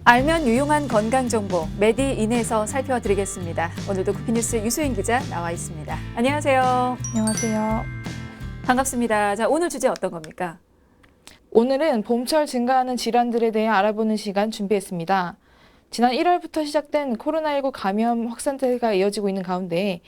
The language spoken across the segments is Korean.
알면 유용한 건강정보 메디인에서 살펴드리겠습니다. 오늘도 구피뉴스 유수인 기자 나와 있습니다. 안녕하세요. 안녕하세요. 반갑습니다. 자, 오늘 주제 어떤 겁니까? 오늘은 봄철 증가하는 질환들에 대해 알아보는 시간 준비했습니다. 지난 1월부터 시작된 코로나19 감염 확산세가 이어지고 있는 가운데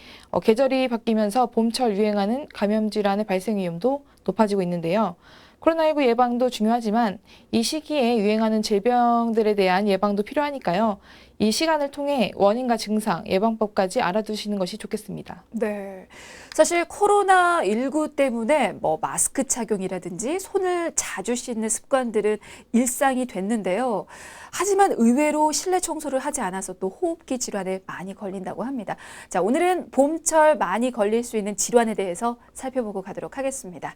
계절이 바뀌면서 봄철 유행하는 감염 질환의 발생 위험도 높아지고 있는데요. 코로나19 예방도 중요하지만 이 시기에 유행하는 질병들에 대한 예방도 필요하니까요. 이 시간을 통해 원인과 증상, 예방법까지 알아두시는 것이 좋겠습니다. 네. 사실 코로나19 때문에 마스크 착용이라든지 손을 자주 씻는 습관들은 일상이 됐는데요. 하지만 의외로 실내 청소를 하지 않아서 또 호흡기 질환에 많이 걸린다고 합니다. 자, 오늘은 봄철 많이 걸릴 수 있는 질환에 대해서 살펴보고 가도록 하겠습니다.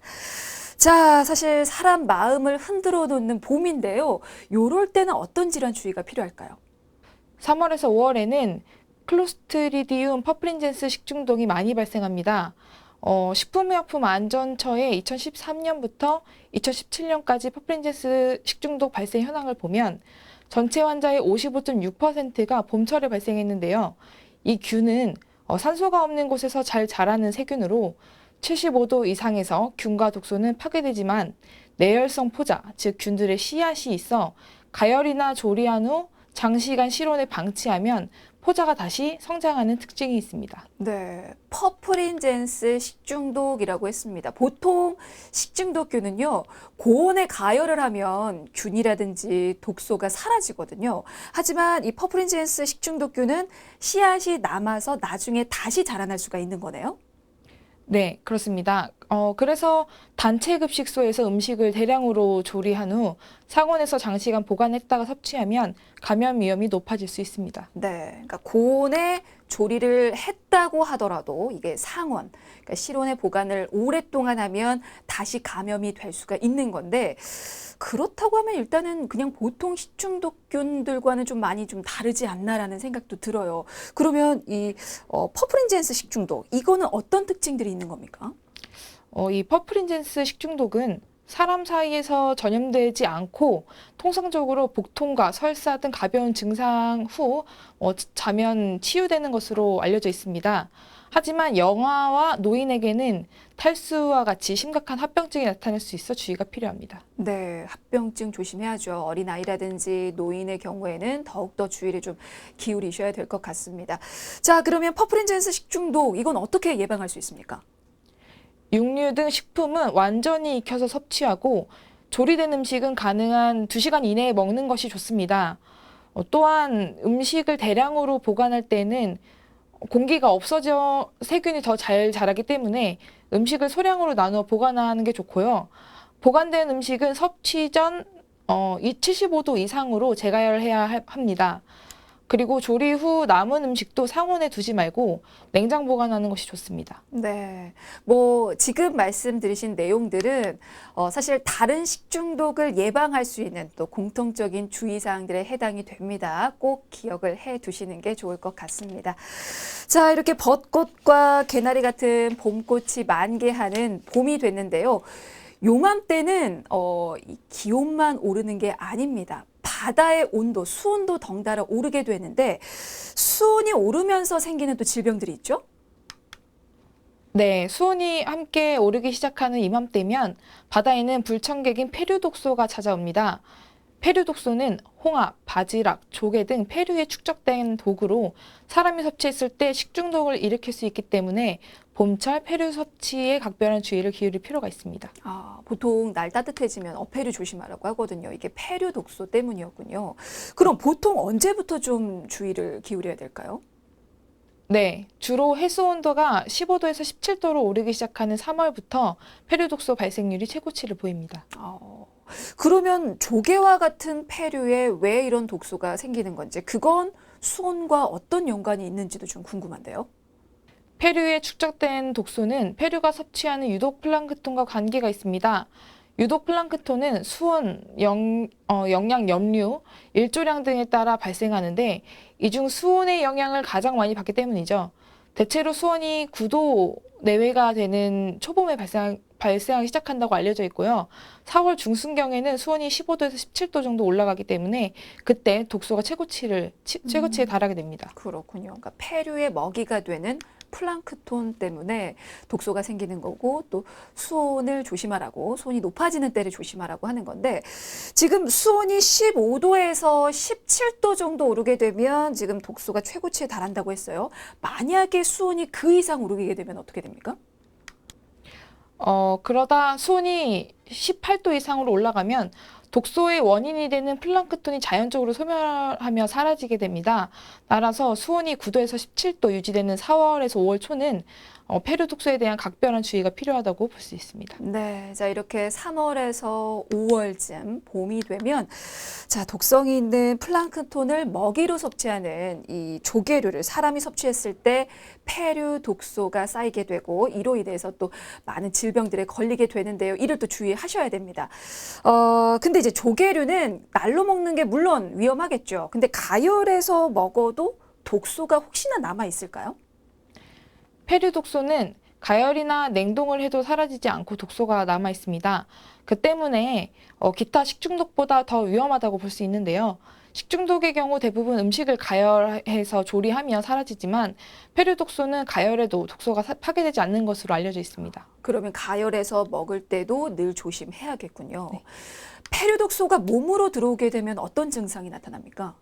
자, 사실 사람 마음을 흔들어 놓는 봄인데요. 요럴 때는 어떤 질환 주의가 필요할까요? 3월에서 5월에는 클로스트리디움 퍼플린젠스 식중독이 많이 발생합니다. 식품의약품안전처의 2013년부터 2017년까지 퍼플린젠스 식중독 발생 현황을 보면 전체 환자의 55.6%가 봄철에 발생했는데요. 이 균은 산소가 없는 곳에서 잘 자라는 세균으로 75도 이상에서 균과 독소는 파괴되지만 내열성 포자, 즉 균들의 씨앗이 있어 가열이나 조리한 후 장시간 실온에 방치하면 포자가 다시 성장하는 특징이 있습니다. 네, 퍼플린젠스 식중독이라고 했습니다. 보통 식중독균은요, 고온에 가열을 하면 균이라든지 독소가 사라지거든요. 하지만 이 퍼플린젠스 식중독균은 씨앗이 남아서 나중에 다시 자라날 수가 있는 거네요. 네, 그렇습니다. 그래서 단체 급식소에서 음식을 대량으로 조리한 후 상온에서 장시간 보관했다가 섭취하면 감염 위험이 높아질 수 있습니다. 네, 그러니까 고온에 조리를 했다고 하더라도 이게 상온, 그러니까 실온에 보관을 오랫동안 하면 다시 감염이 될 수가 있는 건데 그렇다고 하면 일단은 그냥 보통 식중독균들과는 좀 많이 좀 다르지 않나라는 생각도 들어요. 그러면 이 퍼플린젠스 식중독 이거는 어떤 특징들이 있는 겁니까? 이 퍼플린젠스 식중독은 사람 사이에서 전염되지 않고 통상적으로 복통과 설사 등 가벼운 증상 후 자면 치유되는 것으로 알려져 있습니다. 하지만 영아와 노인에게는 탈수와 같이 심각한 합병증이 나타날 수 있어 주의가 필요합니다. 네, 합병증 조심해야죠. 어린아이라든지 노인의 경우에는 더욱더 주의를 좀 기울이셔야 될 것 같습니다. 자, 그러면 퍼플린젠스 식중독 이건 어떻게 예방할 수 있습니까? 육류 등 식품은 완전히 익혀서 섭취하고 조리된 음식은 가능한 2시간 이내에 먹는 것이 좋습니다. 또한 음식을 대량으로 보관할 때는 공기가 없어져 세균이 더 잘 자라기 때문에 음식을 소량으로 나누어 보관하는 게 좋고요. 보관된 음식은 섭취 전 75도 이상으로 재가열해야 합니다. 그리고 조리 후 남은 음식도 상온에 두지 말고 냉장 보관하는 것이 좋습니다. 네, 지금 말씀드리신 내용들은 사실 다른 식중독을 예방할 수 있는 또 공통적인 주의사항들에 해당이 됩니다. 꼭 기억을 해 두시는 게 좋을 것 같습니다. 자, 이렇게 벚꽃과 개나리 같은 봄꽃이 만개하는 봄이 됐는데요. 요맘때는 이 기온만 오르는 게 아닙니다. 바다의 온도, 수온도 덩달아 오르게 되는데 수온이 오르면서 생기는 또 질병들이 있죠? 네, 수온이 함께 오르기 시작하는 이맘때면 바다에는 불청객인 페류독소가 찾아옵니다. 페류독소는 홍합, 바지락, 조개 등 페류에 축적된 독으로 사람이 섭취했을 때 식중독을 일으킬 수 있기 때문에 봄철 페류 섭취에 각별한 주의를 기울일 필요가 있습니다. 아, 보통 날 따뜻해지면 어패류 조심하라고 하거든요. 이게 폐류 독소 때문이었군요. 그럼 보통 언제부터 좀 주의를 기울여야 될까요? 네, 주로 해수 온도가 15도에서 17도로 오르기 시작하는 3월부터 페류독소 발생률이 최고치를 보입니다. 그러면 조개와 같은 폐류에 왜 이런 독소가 생기는 건지 그건 수온과 어떤 연관이 있는지도 좀 궁금한데요. 페류에 축적된 독소는 페류가 섭취하는 유독 플랑크톤과 관계가 있습니다. 유독 플랑크톤은 수온, 영양, 염류, 일조량 등에 따라 발생하는데 이 중 수온의 영향을 가장 많이 받기 때문이죠. 대체로 수온이 9도 내외가 되는 초봄에 발생하기 시작한다고 알려져 있고요. 4월 중순경에는 수온이 15도에서 17도 정도 올라가기 때문에 그때 독소가 최고치에 달하게 됩니다. 그렇군요. 그러니까 폐류의 먹이가 되는 플랑크톤 때문에 독소가 생기는 거고 또 수온을 조심하라고 수온이 높아지는 때를 조심하라고 하는 건데 지금 수온이 15도에서 17도 정도 오르게 되면 지금 독소가 최고치에 달한다고 했어요. 만약에 수온이 그 이상 오르게 되면 어떻게 됩니까? 그러다 수온이 18도 이상으로 올라가면 독소의 원인이 되는 플랑크톤이 자연적으로 소멸하며 사라지게 됩니다. 따라서 수온이 9도에서 17도 유지되는 4월에서 5월 초는 폐류 독소에 대한 각별한 주의가 필요하다고 볼 수 있습니다. 네, 자 이렇게 3월에서 5월쯤 봄이 되면 자 독성이 있는 플랑크톤을 먹이로 섭취하는 이 조개류를 사람이 섭취했을 때 폐류 독소가 쌓이게 되고 이로 인해서 또 많은 질병들에 걸리게 되는데요. 이를 또 주의하셔야 됩니다. 근데 이제 조개류는 날로 먹는 게 물론 위험하겠죠. 근데 가열해서 먹어도 독소가 혹시나 남아 있을까요? 폐류 독소는 가열이나 냉동을 해도 사라지지 않고 독소가 남아 있습니다. 그 때문에 기타 식중독보다 더 위험하다고 볼 수 있는데요. 식중독의 경우 대부분 음식을 가열해서 조리하면 사라지지만 폐류 독소는 가열해도 독소가 파괴되지 않는 것으로 알려져 있습니다. 그러면 가열해서 먹을 때도 늘 조심해야겠군요. 네. 폐류 독소가 몸으로 들어오게 되면 어떤 증상이 나타납니까?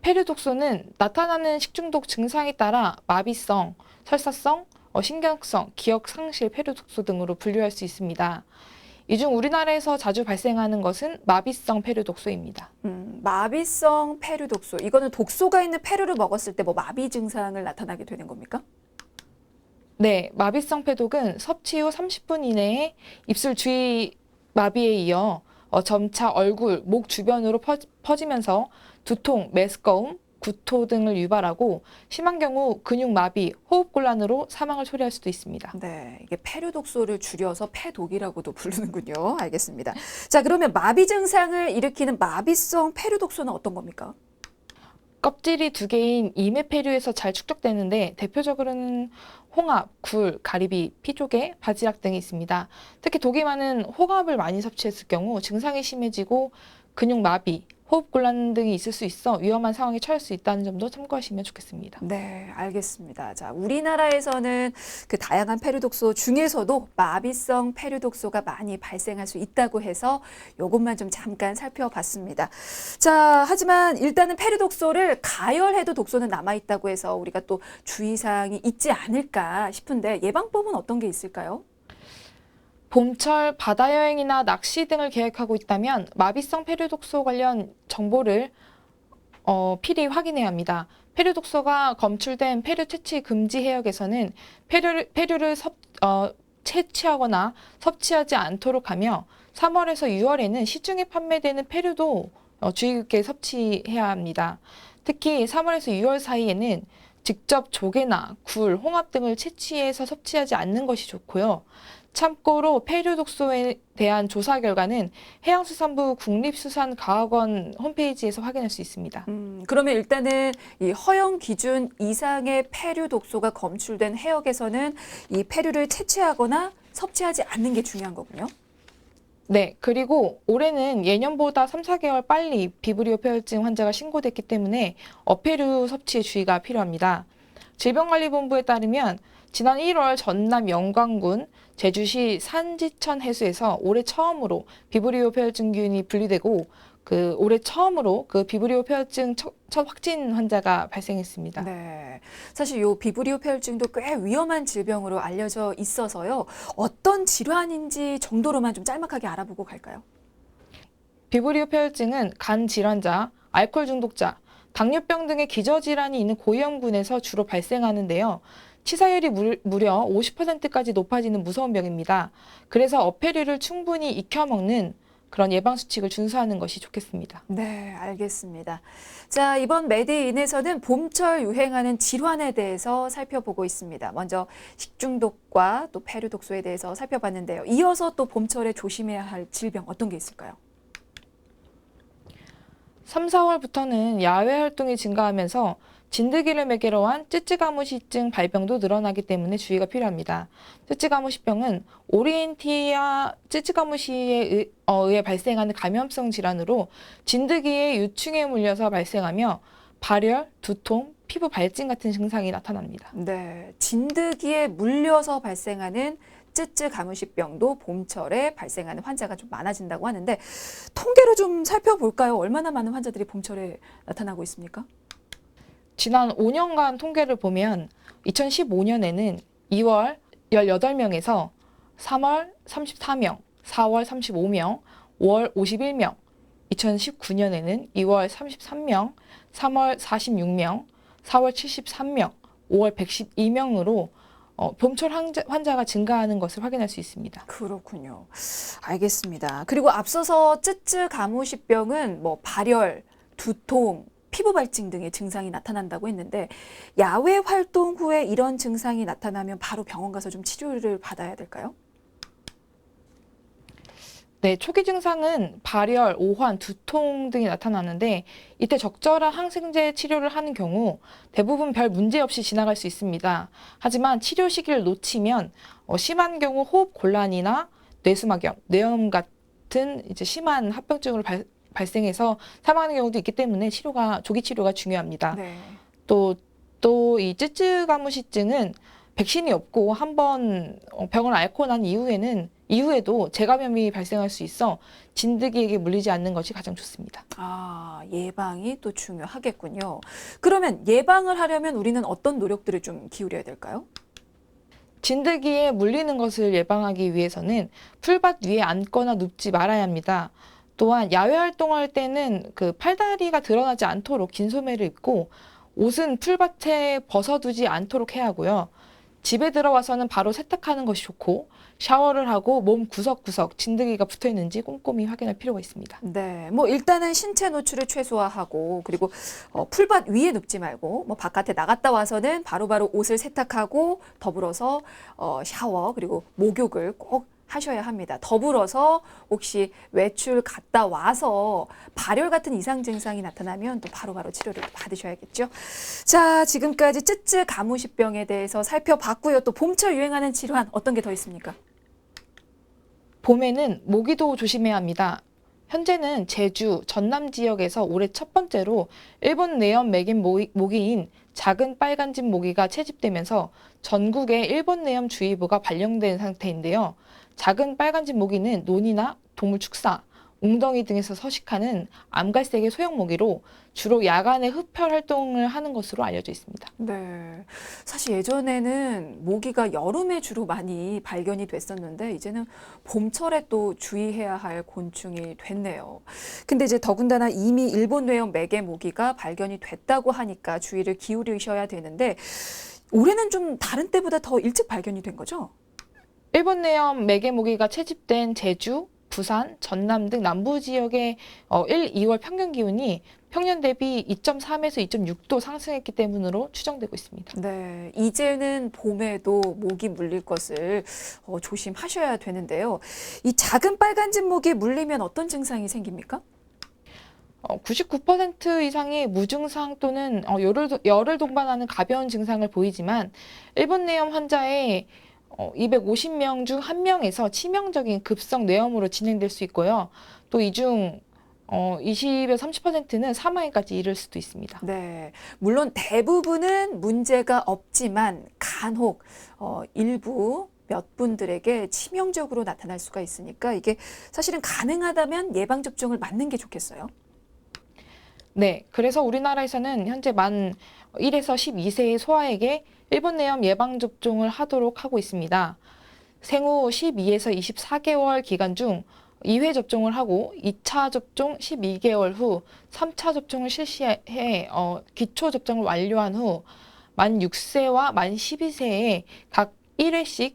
폐류 독소는 나타나는 식중독 증상에 따라 마비성, 설사성, 신경성, 기억 상실 폐류 독소 등으로 분류할 수 있습니다. 이 중 우리나라에서 자주 발생하는 것은 마비성 폐류 독소입니다. 마비성 폐류 독소. 이거는 독소가 있는 폐류를 먹었을 때 뭐 마비 증상을 나타나게 되는 겁니까? 네, 마비성 폐독은 섭취 후 30분 이내에 입술 주위 마비에 이어 점차 얼굴, 목 주변으로 퍼지면서 두통, 메스꺼움, 구토 등을 유발하고 심한 경우 근육마비, 호흡곤란으로 사망을 초래할 수도 있습니다. 네, 이게 폐류 독소를 줄여서 폐독이라고도 부르는군요. 알겠습니다. 자, 그러면 마비 증상을 일으키는 마비성 폐류 독소는 어떤 겁니까? 껍질이 두 개인 이메폐류에서 잘 축적되는데 대표적으로는 홍합, 굴, 가리비, 피조개, 바지락 등이 있습니다. 특히 독이 많은 홍합을 많이 섭취했을 경우 증상이 심해지고 근육마비, 호흡곤란 등이 있을 수 있어 위험한 상황에 처할 수 있다는 점도 참고하시면 좋겠습니다. 네, 알겠습니다. 자, 우리나라에서는 그 다양한 폐류 독소 중에서도 마비성 폐류 독소가 많이 발생할 수 있다고 해서 이것만 좀 잠깐 살펴봤습니다. 자, 하지만 일단은 폐류 독소를 가열해도 독소는 남아 있다고 해서 우리가 또 주의사항이 있지 않을까 싶은데 예방법은 어떤 게 있을까요? 봄철 바다 여행이나 낚시 등을 계획하고 있다면 마비성 폐류 독소 관련 정보를 필히 확인해야 합니다. 폐류 독소가 검출된 폐류 채취 금지 해역에서는 폐류를 채취하거나 섭취하지 않도록 하며 3월에서 6월에는 시중에 판매되는 폐류도 주의 깊게 섭취해야 합니다. 특히 3월에서 6월 사이에는 직접 조개나 굴, 홍합 등을 채취해서 섭취하지 않는 것이 좋고요. 참고로 폐류 독소에 대한 조사 결과는 해양수산부 국립수산과학원 홈페이지에서 확인할 수 있습니다. 그러면 일단은 이 허용 기준 이상의 폐류 독소가 검출된 해역에서는 이 폐류를 채취하거나 섭취하지 않는 게 중요한 거군요. 네, 그리고 올해는 예년보다 3, 4개월 빨리 비브리오 폐혈증 환자가 신고됐기 때문에 어패류 섭취에 주의가 필요합니다. 질병관리본부에 따르면 지난 1월 전남 영광군 제주시 산지천 해수에서 올해 처음으로 비브리오 폐혈증균이 분리되고 올해 처음으로 비브리오 폐혈증 첫 확진 환자가 발생했습니다. 네, 사실 요 비브리오 폐혈증도 꽤 위험한 질병으로 알려져 있어서요. 어떤 질환인지 정도로만 좀 짤막하게 알아보고 갈까요? 비브리오 폐혈증은 간 질환자, 알코올 중독자, 당뇨병 등의 기저질환이 있는 고위험군에서 주로 발생하는데요. 치사율이 무려 50%까지 높아지는 무서운 병입니다. 그래서 어패류를 충분히 익혀 먹는 그런 예방수칙을 준수하는 것이 좋겠습니다. 네, 알겠습니다. 자, 이번 메디인에서는 봄철 유행하는 질환에 대해서 살펴보고 있습니다. 먼저 식중독과 또 폐류 독소에 대해서 살펴봤는데요. 이어서 또 봄철에 조심해야 할 질병 어떤 게 있을까요? 3, 4월부터는 야외 활동이 증가하면서 진드기를 매개로 한 쯔쯔가무시증 발병도 늘어나기 때문에 주의가 필요합니다. 쯔쯔가무시병은 오리엔티아 쯔쯔가무시에 의해 발생하는 감염성 질환으로 진드기의 유충에 물려서 발생하며 발열, 두통, 피부 발진 같은 증상이 나타납니다. 네, 진드기에 물려서 발생하는 쯔쯔가무시병도 봄철에 발생하는 환자가 좀 많아진다고 하는데 통계로 좀 살펴볼까요? 얼마나 많은 환자들이 봄철에 나타나고 있습니까? 지난 5년간 통계를 보면 2015년에는 2월 18명에서 3월 34명, 4월 35명, 5월 51명, 2019년에는 2월 33명, 3월 46명, 4월 73명, 5월 112명으로 봄철 환자가 증가하는 것을 확인할 수 있습니다. 그렇군요. 알겠습니다. 그리고 앞서서 쯔쯔가무시병은 뭐 발열, 두통, 피부 발진 등의 증상이 나타난다고 했는데 야외 활동 후에 이런 증상이 나타나면 바로 병원 가서 좀 치료를 받아야 될까요? 네, 초기 증상은 발열, 오한, 두통 등이 나타나는데 이때 적절한 항생제 치료를 하는 경우 대부분 별 문제 없이 지나갈 수 있습니다. 하지만 치료 시기를 놓치면 심한 경우 호흡 곤란이나 뇌수막염, 뇌염 같은 이제 심한 합병증으로 발생해서 사망하는 경우도 있기 때문에 조기 치료가 중요합니다. 네. 또 이 쯔쯔가무시증은 백신이 없고 한번 병을 앓고 난 이후에도 재감염이 발생할 수 있어 진드기에게 물리지 않는 것이 가장 좋습니다. 아, 예방이 또 중요하겠군요. 그러면 예방을 하려면 우리는 어떤 노력들을 좀 기울여야 될까요? 진드기에 물리는 것을 예방하기 위해서는 풀밭 위에 앉거나 눕지 말아야 합니다. 또한 야외 활동할 때는 그 팔다리가 드러나지 않도록 긴 소매를 입고 옷은 풀밭에 벗어두지 않도록 해야 하고요. 집에 들어와서는 바로 세탁하는 것이 좋고 샤워를 하고 몸 구석구석 진드기가 붙어 있는지 꼼꼼히 확인할 필요가 있습니다. 네, 뭐 일단은 신체 노출을 최소화하고 그리고 풀밭 위에 눕지 말고 뭐 바깥에 나갔다 와서는 바로바로 옷을 세탁하고 더불어서 샤워 그리고 목욕을 꼭 하셔야 합니다. 더불어서 혹시 외출 갔다 와서 발열 같은 이상 증상이 나타나면 또 바로바로 치료를 받으셔야겠죠. 자, 지금까지 쯔쯔가무시병에 대해서 살펴봤고요. 또 봄철 유행하는 질환 어떤 게 더 있습니까? 봄에는 모기도 조심해야 합니다. 현재는 제주, 전남 지역에서 올해 첫 번째로 일본 내염 매개 모기인 작은 빨간집 모기가 채집되면서 전국에 일본 내염 주의보가 발령된 상태인데요. 작은 빨간집 모기는 논이나 동물 축사, 웅덩이 등에서 서식하는 암갈색의 소형 모기로 주로 야간에 흡혈 활동을 하는 것으로 알려져 있습니다. 네. 사실 예전에는 모기가 여름에 주로 많이 발견이 됐었는데 이제는 봄철에 또 주의해야 할 곤충이 됐네요. 근데 이제 더군다나 이미 일본 뇌염 매개 모기가 발견이 됐다고 하니까 주의를 기울이셔야 되는데 올해는 좀 다른 때보다 더 일찍 발견이 된 거죠? 일본 내염 매개 모기가 채집된 제주, 부산, 전남 등 남부 지역의 1, 2월 평균 기온이 평년 대비 2.3에서 2.6도 상승했기 때문으로 추정되고 있습니다. 네, 이제는 봄에도 모기 물릴 것을 조심하셔야 되는데요. 이 작은 빨간집 모기에 물리면 어떤 증상이 생깁니까? 99% 이상의 무증상 또는 열을 동반하는 가벼운 증상을 보이지만 일본 내염 환자의 250명 중 1명에서 치명적인 급성 뇌염으로 진행될 수 있고요. 또 이 중 20에서 30%는 사망에까지 이를 수도 있습니다. 네, 물론 대부분은 문제가 없지만 간혹 일부 몇 분들에게 치명적으로 나타날 수가 있으니까 이게 사실은 가능하다면 예방접종을 맞는 게 좋겠어요. 네, 그래서 우리나라에서는 현재 만 1에서 12세의 소아에게 일본 내염 예방접종을 하도록 하고 있습니다. 생후 12에서 24개월 기간 중 2회 접종을 하고 2차 접종 12개월 후 3차 접종을 실시해 기초 접종을 완료한 후 만 6세와 만 12세에 각 1회씩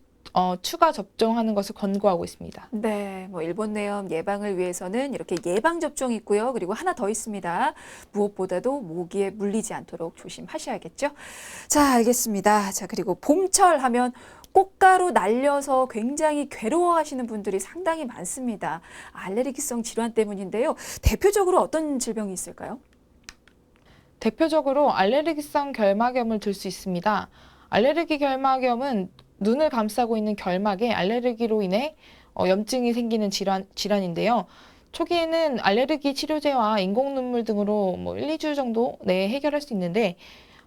추가 접종하는 것을 권고하고 있습니다. 네, 뭐 일본 내염 예방을 위해서는 이렇게 예방 접종이 있고요. 그리고 하나 더 있습니다. 무엇보다도 모기에 물리지 않도록 조심하셔야겠죠. 자, 알겠습니다. 자, 그리고 봄철 하면 꽃가루 날려서 굉장히 괴로워하시는 분들이 상당히 많습니다. 알레르기성 질환 때문인데요. 대표적으로 어떤 질병이 있을까요? 대표적으로 알레르기성 결막염을 들 수 있습니다. 알레르기 결막염은 눈을 감싸고 있는 결막에 알레르기로 인해 염증이 생기는 질환인데요. 초기에는 알레르기 치료제와 인공 눈물 등으로 1, 2주 정도 내에 해결할 수 있는데,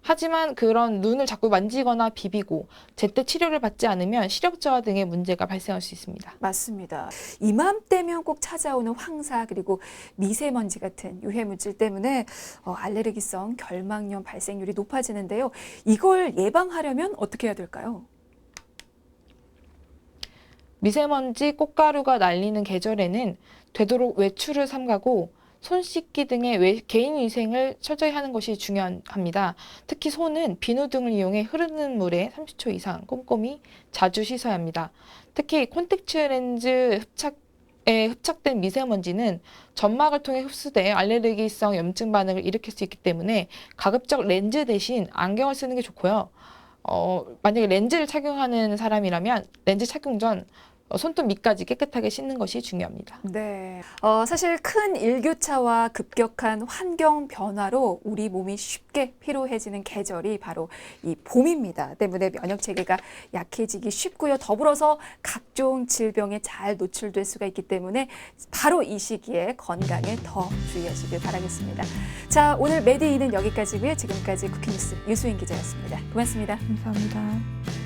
하지만 그런 눈을 자꾸 만지거나 비비고 제때 치료를 받지 않으면 시력 저하 등의 문제가 발생할 수 있습니다. 맞습니다. 이맘때면 꼭 찾아오는 황사 그리고 미세먼지 같은 유해 물질 때문에 알레르기성 결막염 발생률이 높아지는데요. 이걸 예방하려면 어떻게 해야 될까요? 미세먼지, 꽃가루가 날리는 계절에는 되도록 외출을 삼가고 손 씻기 등의 개인 위생을 철저히 하는 것이 중요합니다. 특히 손은 비누 등을 이용해 흐르는 물에 30초 이상 꼼꼼히 자주 씻어야 합니다. 특히 콘택트 렌즈 에 흡착된 미세먼지는 점막을 통해 흡수돼 알레르기성 염증 반응을 일으킬 수 있기 때문에 가급적 렌즈 대신 안경을 쓰는 게 좋고요. 만약에 렌즈를 착용하는 사람이라면 렌즈 착용 전 손톱 밑까지 깨끗하게 씻는 것이 중요합니다. 네. 사실 큰 일교차와 급격한 환경 변화로 우리 몸이 쉽게 피로해지는 계절이 바로 이 봄입니다. 때문에 면역 체계가 약해지기 쉽고요. 더불어서 각종 질병에 잘 노출될 수가 있기 때문에 바로 이 시기에 건강에 더 주의하시길 바라겠습니다. 자, 오늘 메디인은 여기까지고요. 지금까지 쿠키뉴스 유수인 기자였습니다. 고맙습니다. 감사합니다.